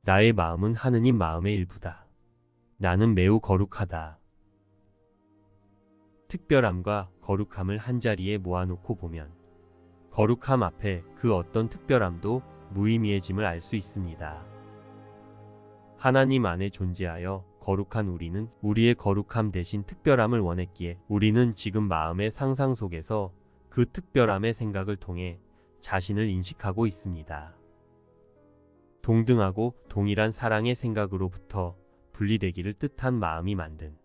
나의 마음은 하느님 마음의 일부다. 나는 매우 거룩하다. 특별함과 거룩함을 한자리에 모아놓고 보면 거룩함 앞에 그 어떤 특별함도 무의미해짐을 알 수 있습니다. 하나님 안에 존재하여 거룩한 우리는 우리의 거룩함 대신 특별함을 원했기에 우리는 지금 마음의 상상 속에서 그 특별함의 생각을 통해 자신을 인식하고 있습니다. 동등하고 동일한 사랑의 생각으로부터 분리되기를 뜻한 마음이 만든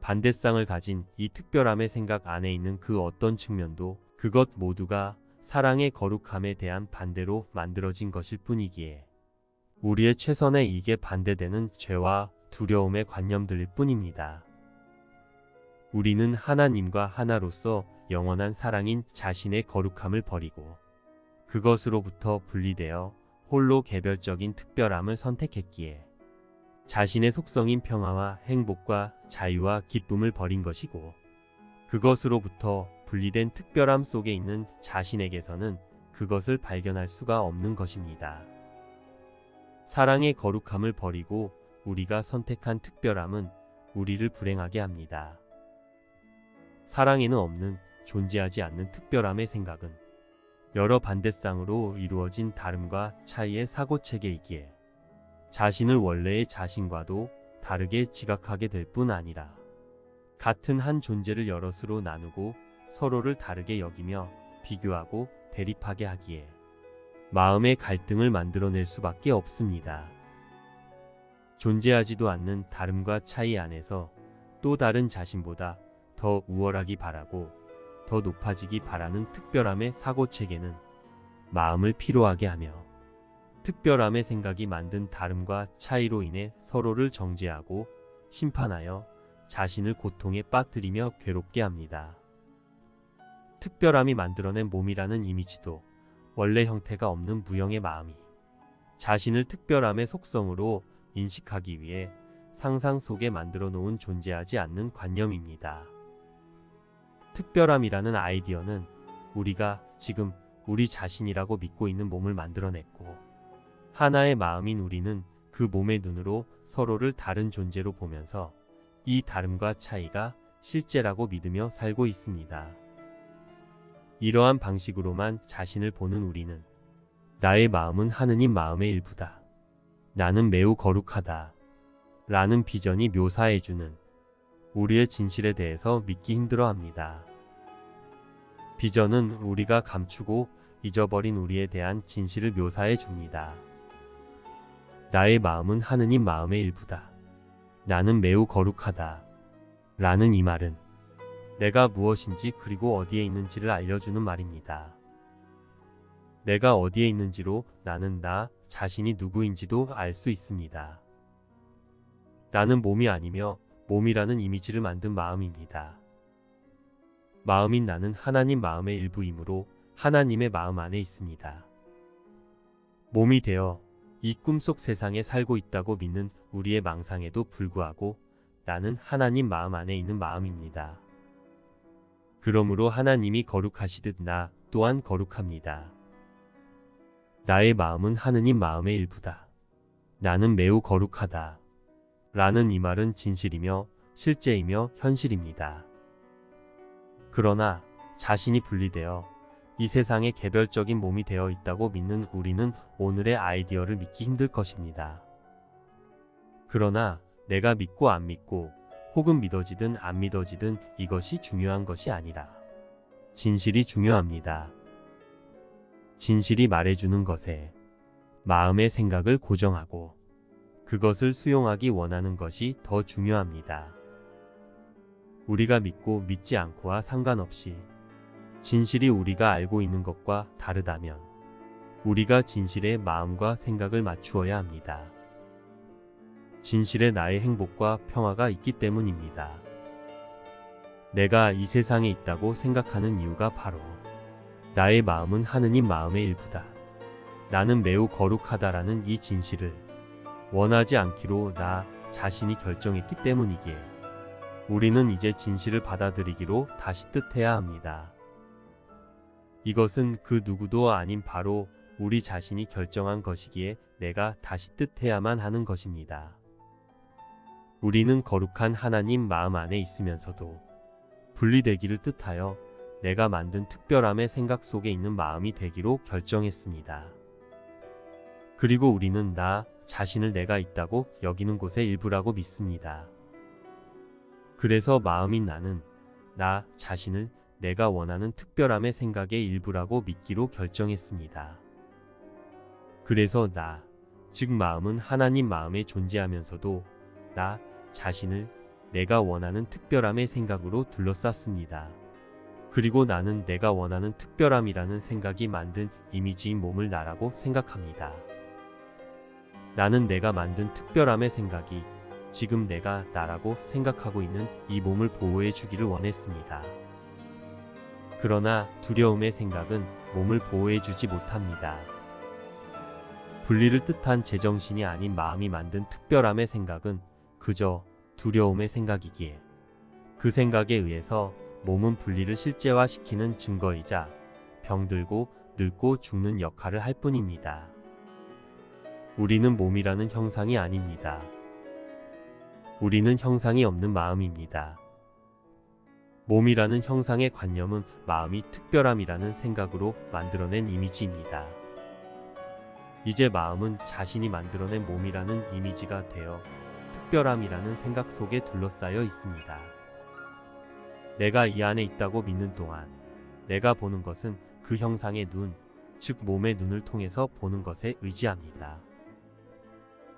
반대쌍을 가진 이 특별함의 생각 안에 있는 그 어떤 측면도 그것 모두가 사랑의 거룩함에 대한 반대로 만들어진 것일 뿐이기에 우리의 최선의 이익에 반대되는 죄와 두려움의 관념들일 뿐입니다. 우리는 하나님과 하나로서 영원한 사랑인 자신의 거룩함을 버리고 그것으로부터 분리되어 홀로 개별적인 특별함을 선택했기에 자신의 속성인 평화와 행복과 자유와 기쁨을 버린 것이고 그것으로부터 분리된 특별함 속에 있는 자신에게서는 그것을 발견할 수가 없는 것입니다. 사랑의 거룩함을 버리고 우리가 선택한 특별함은 우리를 불행하게 합니다. 사랑에는 없는 존재하지 않는 특별함의 생각은 여러 반대쌍으로 이루어진 다름과 차이의 사고체계이기에 자신을 원래의 자신과도 다르게 지각하게 될 뿐 아니라 같은 한 존재를 여럿으로 나누고 서로를 다르게 여기며 비교하고 대립하게 하기에 마음의 갈등을 만들어낼 수밖에 없습니다. 존재하지도 않는 다름과 차이 안에서 또 다른 자신보다 더 우월하기 바라고 더 높아지기 바라는 특별함의 사고체계는 마음을 피로하게 하며 특별함의 생각이 만든 다름과 차이로 인해 서로를 정죄하고 심판하여 자신을 고통에 빠뜨리며 괴롭게 합니다. 특별함이 만들어낸 몸이라는 이미지도 원래 형태가 없는 무형의 마음이 자신을 특별함의 속성으로 인식하기 위해 상상 속에 만들어 놓은 존재하지 않는 관념입니다. 특별함이라는 아이디어는 우리가 지금 우리 자신이라고 믿고 있는 몸을 만들어냈고 하나의 마음인 우리는 그 몸의 눈으로 서로를 다른 존재로 보면서 이 다름과 차이가 실제라고 믿으며 살고 있습니다. 이러한 방식으로만 자신을 보는 우리는 나의 마음은 하느님 마음의 일부다. 나는 매우 거룩하다. 라는 비전이 묘사해주는 우리의 진실에 대해서 믿기 힘들어합니다. 비전은 우리가 감추고 잊어버린 우리에 대한 진실을 묘사해 줍니다. 나의 마음은 하느님 마음의 일부다. 나는 매우 거룩하다. 라는 이 말은 내가 무엇인지 그리고 어디에 있는지를 알려주는 말입니다. 내가 어디에 있는지로 나는 나 자신이 누구인지도 알 수 있습니다. 나는 몸이 아니며 몸이라는 이미지를 만든 마음입니다. 마음인 나는 하나님 마음의 일부이므로 하나님의 마음 안에 있습니다. 몸이 되어 이 꿈속 세상에 살고 있다고 믿는 우리의 망상에도 불구하고 나는 하나님 마음 안에 있는 마음입니다. 그러므로 하나님이 거룩하시듯 나 또한 거룩합니다. 나의 마음은 하느님 마음의 일부다. 나는 매우 거룩하다. 라는 이 말은 진실이며 실제이며 현실입니다. 그러나 자신이 분리되어 이 세상의 개별적인 몸이 되어 있다고 믿는 우리는 오늘의 아이디어를 믿기 힘들 것입니다. 그러나 내가 믿고 안 믿고 혹은 믿어지든 안 믿어지든 이것이 중요한 것이 아니라 진실이 중요합니다. 진실이 말해주는 것에 마음의 생각을 고정하고 그것을 수용하기 원하는 것이 더 중요합니다. 우리가 믿고 믿지 않고와 상관없이 진실이 우리가 알고 있는 것과 다르다면 우리가 진실의 마음과 생각을 맞추어야 합니다. 진실에 나의 행복과 평화가 있기 때문입니다. 내가 이 세상에 있다고 생각하는 이유가 바로 나의 마음은 하느님 마음의 일부다. 나는 매우 거룩하다라는 이 진실을 원하지 않기로 나 자신이 결정했기 때문이기에 우리는 이제 진실을 받아들이기로 다시 뜻해야 합니다. 이것은 그 누구도 아닌 바로 우리 자신이 결정한 것이기에 내가 다시 뜻해야만 하는 것입니다. 우리는 거룩한 하나님 마음 안에 있으면서도 분리되기를 뜻하여 내가 만든 특별함의 생각 속에 있는 마음이 되기로 결정했습니다. 그리고 우리는 나 자신을 내가 있다고 여기는 곳의 일부라고 믿습니다. 그래서 마음인 나는 나 자신을 내가 원하는 특별함의 생각의 일부라고 믿기로 결정했습니다. 그래서 나, 즉 마음은 하나님 마음에 존재하면서도 나 자신을 내가 원하는 특별함의 생각으로 둘러쌌습니다. 그리고 나는 내가 원하는 특별함이라는 생각이 만든 이미지인 몸을 나라고 생각합니다. 나는 내가 만든 특별함의 생각이 지금 내가 나라고 생각하고 있는 이 몸을 보호해 주기를 원했습니다. 그러나 두려움의 생각은 몸을 보호해 주지 못합니다. 분리를 뜻한 제정신이 아닌 마음이 만든 특별함의 생각은 그저 두려움의 생각이기에 그 생각에 의해서 몸은 분리를 실제화시키는 증거이자 병들고 늙고 죽는 역할을 할 뿐입니다. 우리는 몸이라는 형상이 아닙니다. 우리는 형상이 없는 마음입니다. 몸이라는 형상의 관념은 마음이 특별함이라는 생각으로 만들어낸 이미지입니다. 이제 마음은 자신이 만들어낸 몸이라는 이미지가 되어 특별함이라는 생각 속에 둘러싸여 있습니다. 내가 이 안에 있다고 믿는 동안 내가 보는 것은 그 형상의 눈, 즉 몸의 눈을 통해서 보는 것에 의지합니다.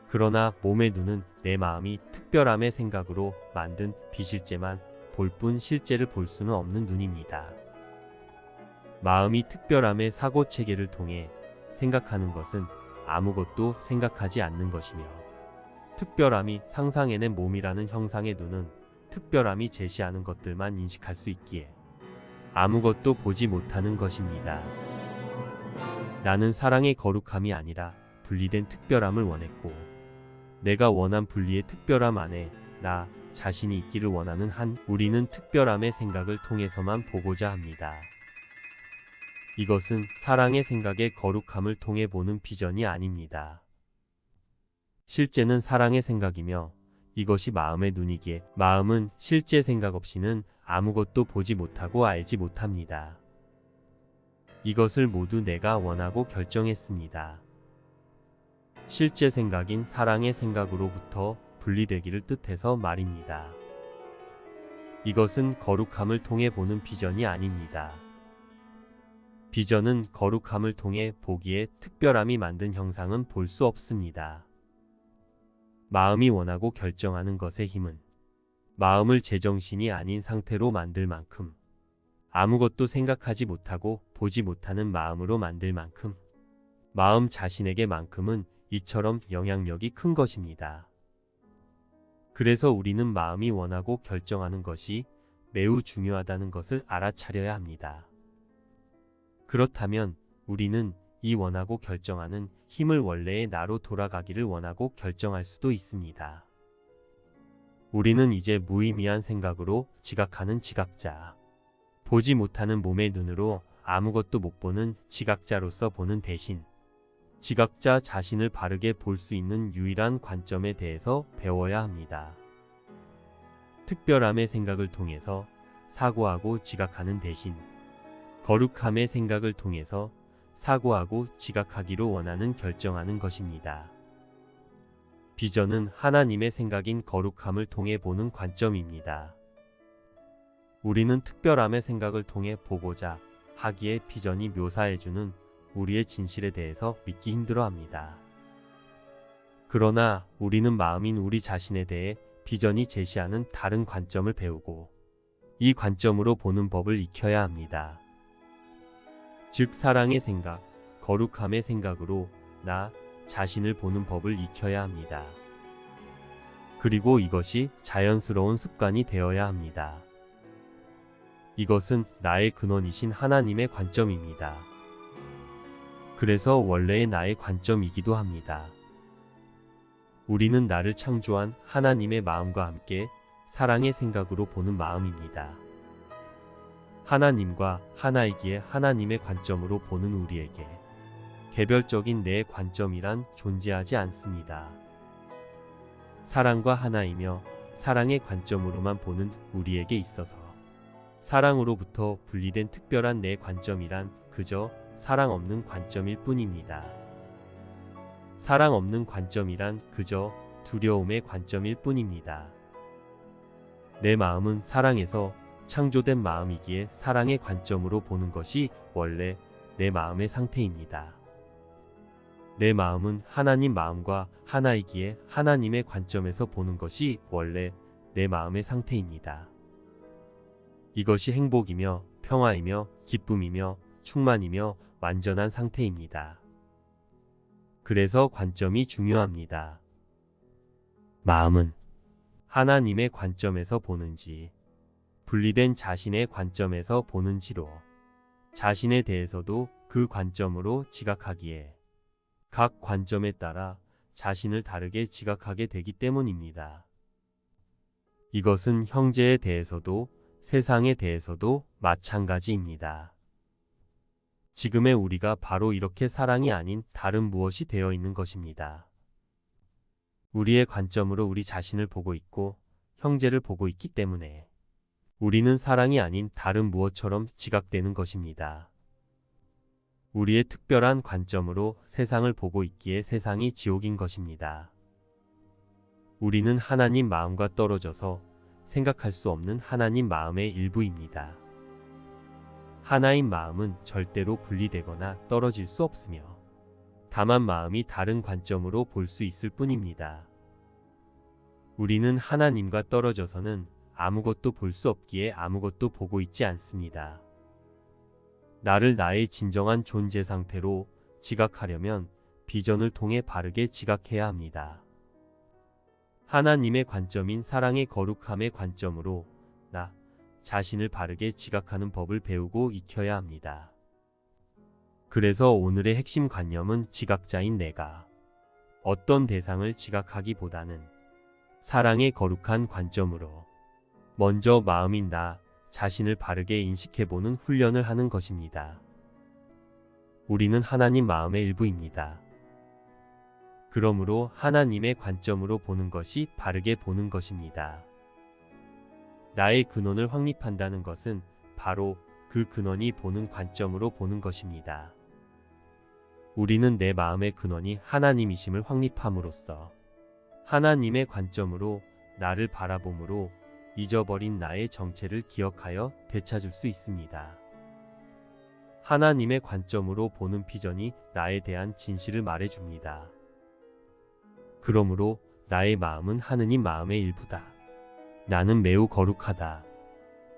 그러나 몸의 눈은 내 마음이 특별함의 생각으로 만든 비실제만 볼 뿐 실제를 볼 수는 없는 눈입니다. 마음이 특별함의 사고체계를 통해 생각하는 것은 아무것도 생각하지 않는 것이며 특별함이 상상해낸 몸이라는 형상의 눈은 특별함이 제시하는 것들만 인식할 수 있기에 아무것도 보지 못하는 것입니다. 나는 사랑의 거룩함이 아니라 분리된 특별함을 원했고 내가 원한 분리의 특별함 안에 나 자신이 있기를 원하는 한 우리는 특별함의 생각을 통해서만 보고자 합니다. 이것은 사랑의 생각의 거룩함을 통해 보는 비전이 아닙니다. 실제는 사랑의 생각이며 이것이 마음의 눈이기에 마음은 실제 생각 없이는 아무것도 보지 못하고 알지 못합니다. 이것을 모두 내가 원하고 결정했습니다. 실제 생각인 사랑의 생각으로부터 분리되기를 뜻해서 말입니다. 이것은 거룩함을 통해 보는 비전이 아닙니다. 비전은 거룩함을 통해 보기에 특별함이 만든 형상은 볼 수 없습니다. 마음이 원하고 결정하는 것의 힘은 마음을 제정신이 아닌 상태로 만들 만큼 아무것도 생각하지 못하고 보지 못하는 마음으로 만들 만큼 마음 자신에게만큼은 이처럼 영향력이 큰 것입니다. 그래서 우리는 마음이 원하고 결정하는 것이 매우 중요하다는 것을 알아차려야 합니다. 그렇다면 우리는 이 원하고 결정하는 힘을 원래의 나로 돌아가기를 원하고 결정할 수도 있습니다. 우리는 이제 무의미한 생각으로 지각하는 지각자, 보지 못하는 몸의 눈으로 아무것도 못 보는 지각자로서 보는 대신 지각자 자신을 바르게 볼 수 있는 유일한 관점에 대해서 배워야 합니다. 특별함의 생각을 통해서 사고하고 지각하는 대신 거룩함의 생각을 통해서 사고하고 지각하기로 원하는 결정하는 것입니다. 비전은 하나님의 생각인 거룩함을 통해 보는 관점입니다. 우리는 특별함의 생각을 통해 보고자 하기에 비전이 묘사해주는 우리의 진실에 대해서 믿기 힘들어합니다. 그러나 우리는 마음인 우리 자신에 대해 비전이 제시하는 다른 관점을 배우고 이 관점으로 보는 법을 익혀야 합니다. 즉 사랑의 생각, 거룩함의 생각으로 나 자신을 보는 법을 익혀야 합니다. 그리고 이것이 자연스러운 습관이 되어야 합니다. 이것은 나의 근원이신 하나님의 관점입니다. 그래서 원래의 나의 관점이기도 합니다. 우리는 나를 창조한 하나님의 마음과 함께 사랑의 생각으로 보는 마음입니다. 하나님과 하나이기에 하나님의 관점으로 보는 우리에게 개별적인 내 관점이란 존재하지 않습니다. 사랑과 하나이며 사랑의 관점으로만 보는 우리에게 있어서 사랑으로부터 분리된 특별한 내 관점이란 그저 사랑 없는 관점일 뿐입니다. 사랑 없는 관점이란 그저 두려움의 관점일 뿐입니다. 내 마음은 사랑에서 창조된 마음이기에 사랑의 관점으로 보는 것이 원래 내 마음의 상태입니다. 내 마음은 하나님 마음과 하나이기에 하나님의 관점에서 보는 것이 원래 내 마음의 상태입니다. 이것이 행복이며 평화이며 기쁨이며 충만이며 완전한 상태입니다. 그래서 관점이 중요합니다. 마음은 하나님의 관점에서 보는지 분리된 자신의 관점에서 보는지로 자신에 대해서도 그 관점으로 지각하기에 각 관점에 따라 자신을 다르게 지각하게 되기 때문입니다. 이것은 형제에 대해서도 세상에 대해서도 마찬가지입니다. 지금의 우리가 바로 이렇게 사랑이 아닌 다른 무엇이 되어 있는 것입니다. 우리의 관점으로 우리 자신을 보고 있고 형제를 보고 있기 때문에 우리는 사랑이 아닌 다른 무엇처럼 지각되는 것입니다. 우리의 특별한 관점으로 세상을 보고 있기에 세상이 지옥인 것입니다. 우리는 하나님 마음과 떨어져서 생각할 수 없는 하나님 마음의 일부입니다. 하나인 마음은 절대로 분리되거나 떨어질 수 없으며 다만 마음이 다른 관점으로 볼 수 있을 뿐입니다. 우리는 하나님과 떨어져서는 아무것도 볼 수 없기에 아무것도 보고 있지 않습니다. 나를 나의 진정한 존재 상태로 지각하려면 비전을 통해 바르게 지각해야 합니다. 하나님의 관점인 사랑의 거룩함의 관점으로 나 자신을 바르게 지각하는 법을 배우고 익혀야 합니다. 그래서 오늘의 핵심 관념은 지각자인 내가 어떤 대상을 지각하기보다는 사랑의 거룩한 관점으로 먼저 마음인 나 자신을 바르게 인식해보는 훈련을 하는 것입니다. 우리는 하나님 마음의 일부입니다. 그러므로 하나님의 관점으로 보는 것이 바르게 보는 것입니다. 나의 근원을 확립한다는 것은 바로 그 근원이 보는 관점으로 보는 것입니다. 우리는 내 마음의 근원이 하나님이심을 확립함으로써 하나님의 관점으로 나를 바라봄으로 잊어버린 나의 정체를 기억하여 되찾을 수 있습니다. 하나님의 관점으로 보는 비전이 나에 대한 진실을 말해줍니다. 그러므로 나의 마음은 하느님 마음의 일부다. 나는 매우 거룩하다.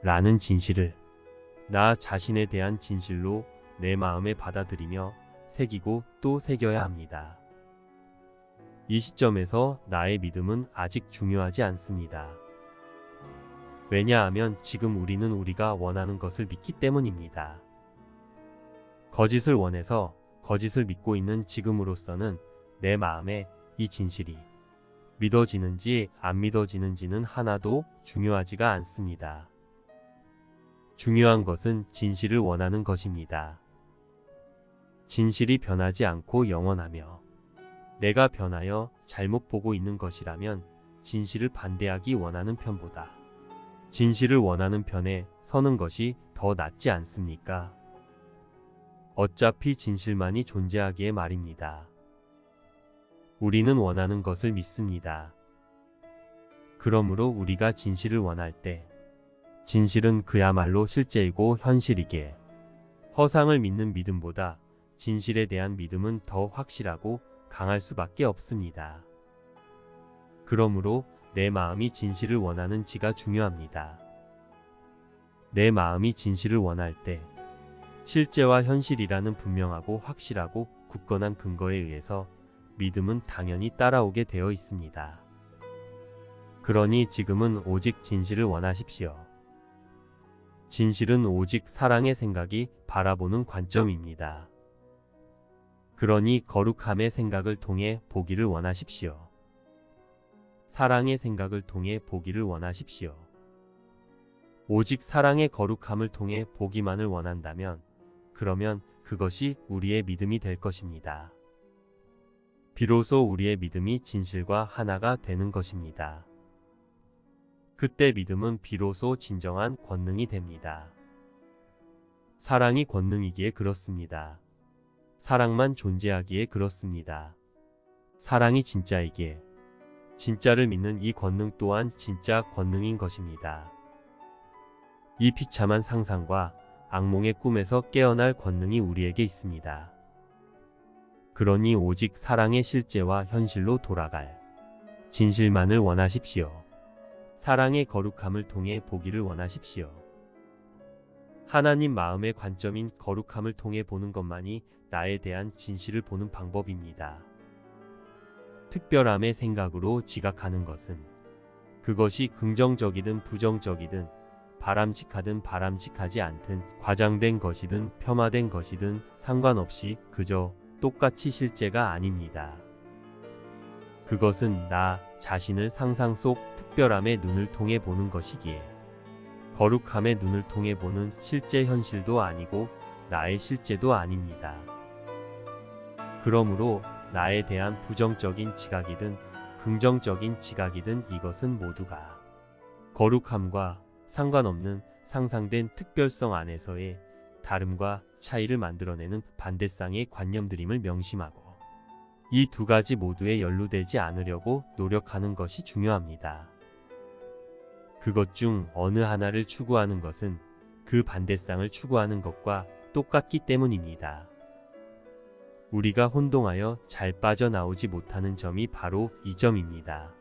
라는 진실을 나 자신에 대한 진실로 내 마음에 받아들이며 새기고 또 새겨야 합니다. 이 시점에서 나의 믿음은 아직 중요하지 않습니다. 왜냐하면 지금 우리는 우리가 원하는 것을 믿기 때문입니다. 거짓을 원해서 거짓을 믿고 있는 지금으로서는 내 마음에 이 진실이 믿어지는지 안 믿어지는지는 하나도 중요하지가 않습니다. 중요한 것은 진실을 원하는 것입니다. 진실이 변하지 않고 영원하며 내가 변하여 잘못 보고 있는 것이라면 진실을 반대하기 원하는 편보다 진실을 원하는 편에 서는 것이 더 낫지 않습니까? 어차피 진실만이 존재하기에 말입니다. 우리는 원하는 것을 믿습니다. 그러므로 우리가 진실을 원할 때 진실은 그야말로 실제이고 현실이기에 허상을 믿는 믿음보다 진실에 대한 믿음은 더 확실하고 강할 수밖에 없습니다. 그러므로 내 마음이 진실을 원하는지가 중요합니다. 내 마음이 진실을 원할 때 실제와 현실이라는 분명하고 확실하고 굳건한 근거에 의해서 믿음은 당연히 따라오게 되어 있습니다. 그러니 지금은 오직 진실을 원하십시오. 진실은 오직 사랑의 생각이 바라보는 관점입니다. 그러니 거룩함의 생각을 통해 보기를 원하십시오. 사랑의 생각을 통해 보기를 원하십시오. 오직 사랑의 거룩함을 통해 보기만을 원한다면 그러면 그것이 우리의 믿음이 될 것입니다. 비로소 우리의 믿음이 진실과 하나가 되는 것입니다. 그때 믿음은 비로소 진정한 권능이 됩니다. 사랑이 권능이기에 그렇습니다. 사랑만 존재하기에 그렇습니다. 사랑이 진짜이기에 진짜를 믿는 이 권능 또한 진짜 권능인 것입니다. 이 비참한 상상과 악몽의 꿈에서 깨어날 권능이 우리에게 있습니다. 그러니 오직 사랑의 실제와 현실로 돌아갈 진실만을 원하십시오. 사랑의 거룩함을 통해 보기를 원하십시오. 하나님 마음의 관점인 거룩함을 통해 보는 것만이 나에 대한 진실을 보는 방법입니다. 특별함의 생각으로 지각하는 것은 그것이 긍정적이든 부정적이든 바람직하든 바람직하지 않든 과장된 것이든 폄하된 것이든 상관없이 그저 똑같이 실제가 아닙니다. 그것은 나 자신을 상상 속 특별함의 눈을 통해 보는 것이기에 거룩함의 눈을 통해 보는 실제 현실도 아니고 나의 실제도 아닙니다. 그러므로 나에 대한 부정적인 지각이든 긍정적인 지각이든 이것은 모두가 거룩함과 상관없는 상상된 특별성 안에서의 다름과 차이를 만들어내는 반대쌍의 관념들임을 명심하고 이 두 가지 모두에 연루되지 않으려고 노력하는 것이 중요합니다. 그것 중 어느 하나를 추구하는 것은 그 반대쌍을 추구하는 것과 똑같기 때문입니다. 우리가 혼동하여 잘 빠져나오지 못하는 점이 바로 이 점입니다.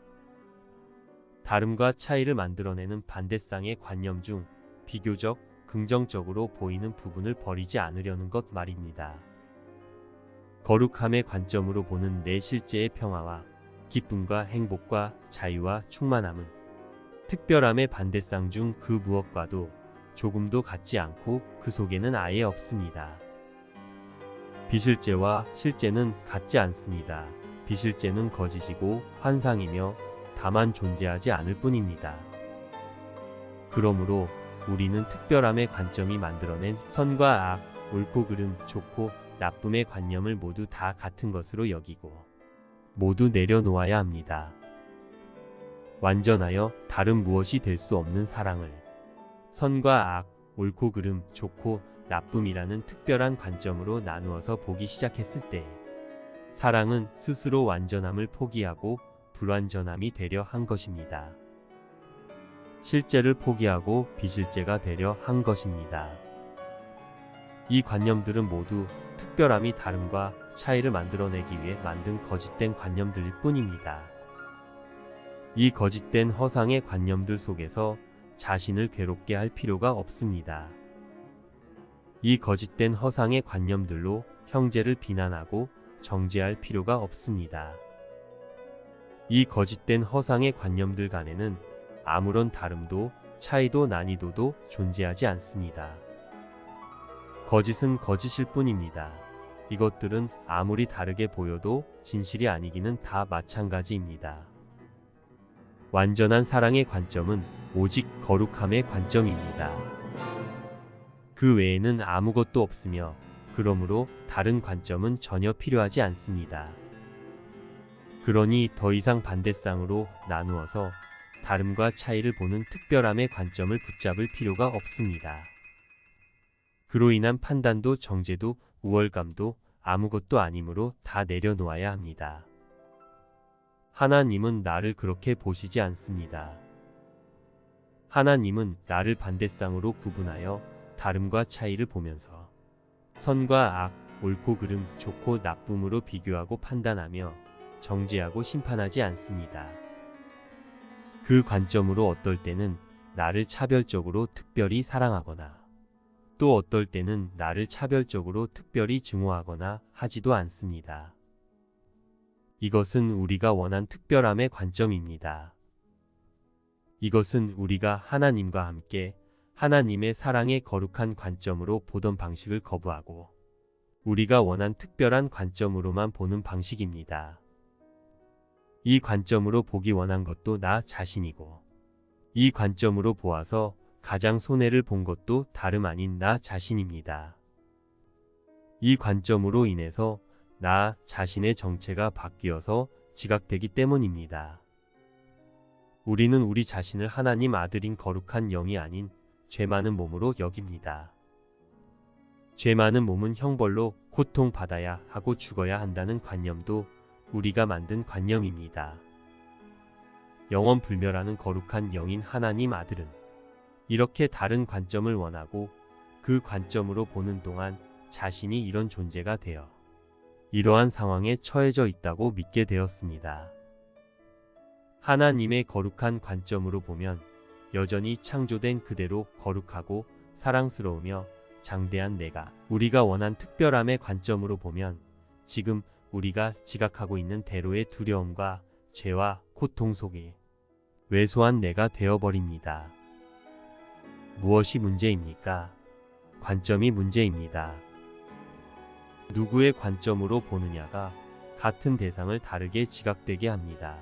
다름과 차이를 만들어내는 반대쌍의 관념 중 비교적 긍정적으로 보이는 부분을 버리지 않으려는 것 말입니다. 거룩함의 관점으로 보는 내 실제의 평화와 기쁨과 행복과 자유와 충만함은 특별함의 반대쌍 중 그 무엇과도 조금도 같지 않고 그 속에는 아예 없습니다. 비실제와 실제는 같지 않습니다. 비실제는 거짓이고 환상이며 다만 존재하지 않을 뿐입니다. 그러므로 우리는 특별함의 관점이 만들어낸 선과 악, 옳고 그름, 좋고 나쁨의 관념을 모두 다 같은 것으로 여기고 모두 내려놓아야 합니다. 완전하여 다른 무엇이 될 수 없는 사랑을 선과 악, 옳고 그름, 좋고 나쁨이라는 특별한 관점으로 나누어서 보기 시작했을 때 사랑은 스스로 완전함을 포기하고 불완전함이 되려 한 것입니다. 실제를 포기하고 비실제가 되려 한 것입니다. 이 관념들은 모두 특별함이 다름과 차이를 만들어내기 위해 만든 거짓된 관념들일 뿐입니다. 이 거짓된 허상의 관념들 속에서 자신을 괴롭게 할 필요가 없습니다. 이 거짓된 허상의 관념들로 형제를 비난하고 정죄할 필요가 없습니다. 이 거짓된 허상의 관념들 간에는 아무런 다름도 차이도 난이도도 존재하지 않습니다. 거짓은 거짓일 뿐입니다. 이것들은 아무리 다르게 보여도 진실이 아니기는 다 마찬가지입니다. 완전한 사랑의 관점은 오직 거룩함의 관점입니다. 그 외에는 아무것도 없으며 그러므로 다른 관점은 전혀 필요하지 않습니다. 그러니 더 이상 반대쌍으로 나누어서 다름과 차이를 보는 특별함의 관점을 붙잡을 필요가 없습니다. 그로 인한 판단도 정죄도 우월감도 아무것도 아니므로 다 내려놓아야 합니다. 하나님은 나를 그렇게 보시지 않습니다. 하나님은 나를 반대쌍으로 구분하여 다름과 차이를 보면서 선과 악, 옳고 그름, 좋고 나쁨으로 비교하고 판단하며 정죄하고 심판하지 않습니다. 그 관점으로 어떨 때는 나를 차별적으로 특별히 사랑하거나 또 어떨 때는 나를 차별적으로 특별히 증오하거나 하지도 않습니다. 이것은 우리가 원한 특별함의 관점입니다. 이것은 우리가 하나님과 함께 하나님의 사랑의 거룩한 관점으로 보던 방식을 거부하고 우리가 원한 특별한 관점으로만 보는 방식입니다. 이 관점으로 보기 원한 것도 나 자신이고 이 관점으로 보아서 가장 손해를 본 것도 다름 아닌 나 자신입니다. 이 관점으로 인해서 나 자신의 정체가 바뀌어서 지각되기 때문입니다. 우리는 우리 자신을 하나님 아들인 거룩한 영이 아닌 죄 많은 몸으로 여깁니다. 죄 많은 몸은 형벌로 고통받아야 하고 죽어야 한다는 관념도 우리가 만든 관념입니다. 영원 불멸하는 거룩한 영인 하나님 아들은 이렇게 다른 관점을 원하고 그 관점으로 보는 동안 자신이 이런 존재가 되어 이러한 상황에 처해져 있다고 믿게 되었습니다. 하나님의 거룩한 관점으로 보면 여전히 창조된 그대로 거룩하고 사랑스러우며 장대한 내가, 우리가 원한 특별함의 관점으로 보면 지금 우리가 지각하고 있는 대로의 두려움과 죄와 고통 속에 왜소한 내가 되어버립니다. 무엇이 문제입니까? 관점이 문제입니다. 누구의 관점으로 보느냐가 같은 대상을 다르게 지각되게 합니다.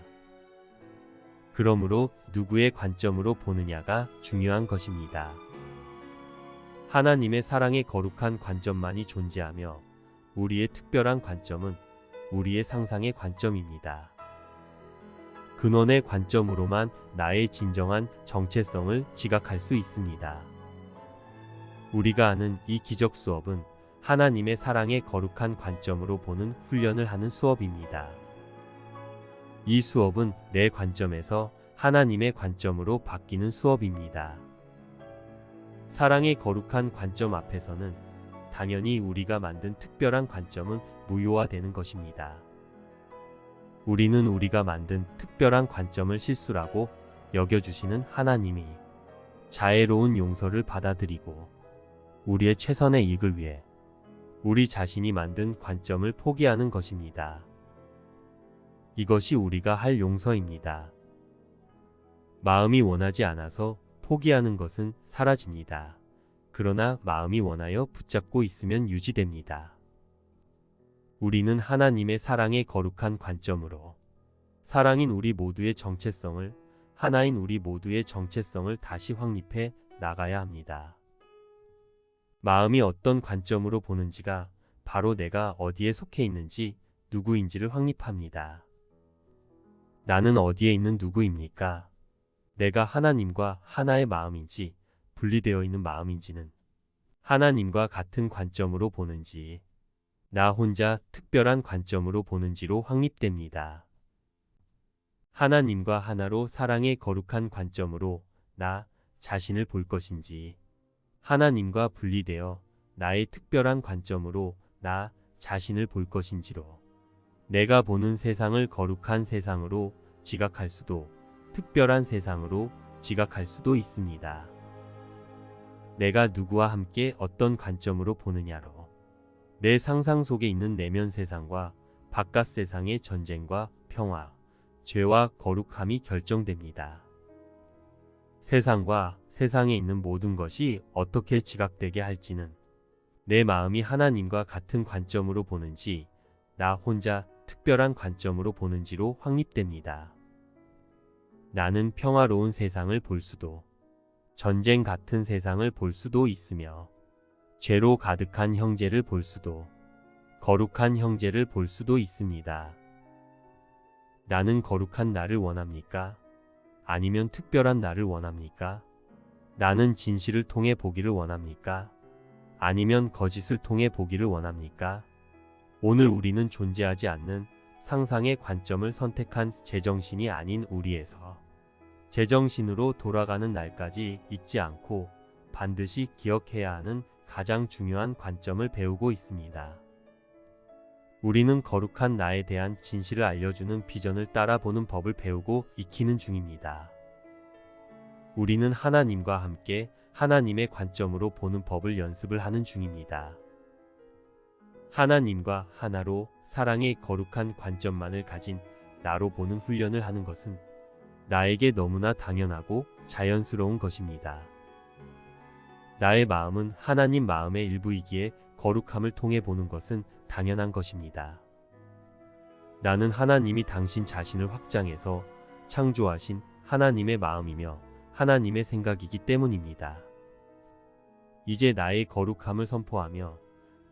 그러므로 누구의 관점으로 보느냐가 중요한 것입니다. 하나님의 사랑의 거룩한 관점만이 존재하며 우리의 특별한 관점은 우리의 상상의 관점입니다. 근원의 관점으로만 나의 진정한 정체성을 지각할 수 있습니다. 우리가 아는 이 기적 수업은 하나님의 사랑의 거룩한 관점으로 보는 훈련을 하는 수업입니다. 이 수업은 내 관점에서 하나님의 관점으로 바뀌는 수업입니다. 사랑의 거룩한 관점 앞에서는 당연히 우리가 만든 특별한 관점은 무효화되는 것입니다. 우리는 우리가 만든 특별한 관점을 실수라고 여겨주시는 하나님이 자애로운 용서를 받아들이고 우리의 최선의 이익을 위해 우리 자신이 만든 관점을 포기하는 것입니다. 이것이 우리가 할 용서입니다. 마음이 원하지 않아서 포기하는 것은 사라집니다. 그러나 마음이 원하여 붙잡고 있으면 유지됩니다. 우리는 하나님의 사랑의 거룩한 관점으로 사랑인 우리 모두의 정체성을, 하나인 우리 모두의 정체성을 다시 확립해 나가야 합니다. 마음이 어떤 관점으로 보는지가 바로 내가 어디에 속해 있는지, 누구인지를 확립합니다. 나는 어디에 있는 누구입니까? 내가 하나님과 하나의 마음인지 분리되어 있는 마음인지는 하나님과 같은 관점으로 보는지 나 혼자 특별한 관점으로 보는지로 확립됩니다. 하나님과 하나로 사랑의 거룩한 관점으로 나 자신을 볼 것인지 하나님과 분리되어 나의 특별한 관점으로 나 자신을 볼 것인지로 내가 보는 세상을 거룩한 세상으로 지각할 수도 특별한 세상으로 지각할 수도 있습니다. 내가 누구와 함께 어떤 관점으로 보느냐로 내 상상 속에 있는 내면 세상과 바깥 세상의 전쟁과 평화, 죄와 거룩함이 결정됩니다. 세상과 세상에 있는 모든 것이 어떻게 지각되게 할지는 내 마음이 하나님과 같은 관점으로 보는지 나 혼자 특별한 관점으로 보는지로 확립됩니다. 나는 평화로운 세상을 볼 수도 전쟁 같은 세상을 볼 수도 있으며 죄로 가득한 형제를 볼 수도 거룩한 형제를 볼 수도 있습니다. 나는 거룩한 나를 원합니까? 아니면 특별한 나를 원합니까? 나는 진실을 통해 보기를 원합니까? 아니면 거짓을 통해 보기를 원합니까? 오늘 우리는 존재하지 않는 상상의 관점을 선택한 제정신이 아닌 우리에서 제정신으로 돌아가는 날까지 잊지 않고 반드시 기억해야 하는 가장 중요한 관점을 배우고 있습니다. 우리는 거룩한 나에 대한 진실을 알려주는 비전을 따라보는 법을 배우고 익히는 중입니다. 우리는 하나님과 함께 하나님의 관점으로 보는 법을 연습을 하는 중입니다. 하나님과 하나로 사랑의 거룩한 관점만을 가진 나로 보는 훈련을 하는 것은 나에게 너무나 당연하고 자연스러운 것입니다. 나의 마음은 하나님 마음의 일부이기에 거룩함을 통해 보는 것은 당연한 것입니다. 나는 하나님이 당신 자신을 확장해서 창조하신 하나님의 마음이며 하나님의 생각이기 때문입니다. 이제 나의 거룩함을 선포하며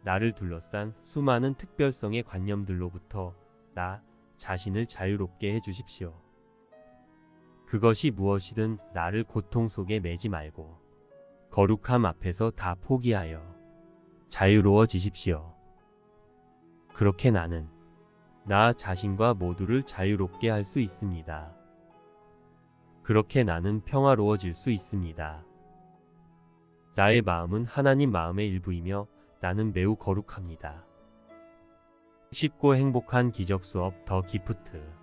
나를 둘러싼 수많은 특별성의 관념들로부터 나 자신을 자유롭게 해주십시오. 그것이 무엇이든 나를 고통 속에 매지 말고 거룩함 앞에서 다 포기하여 자유로워지십시오. 그렇게 나는 나 자신과 모두를 자유롭게 할 수 있습니다. 그렇게 나는 평화로워질 수 있습니다. 나의 마음은 하나님 마음의 일부이며 나는 매우 거룩합니다. 쉽고 행복한 기적 수업 더 기프트.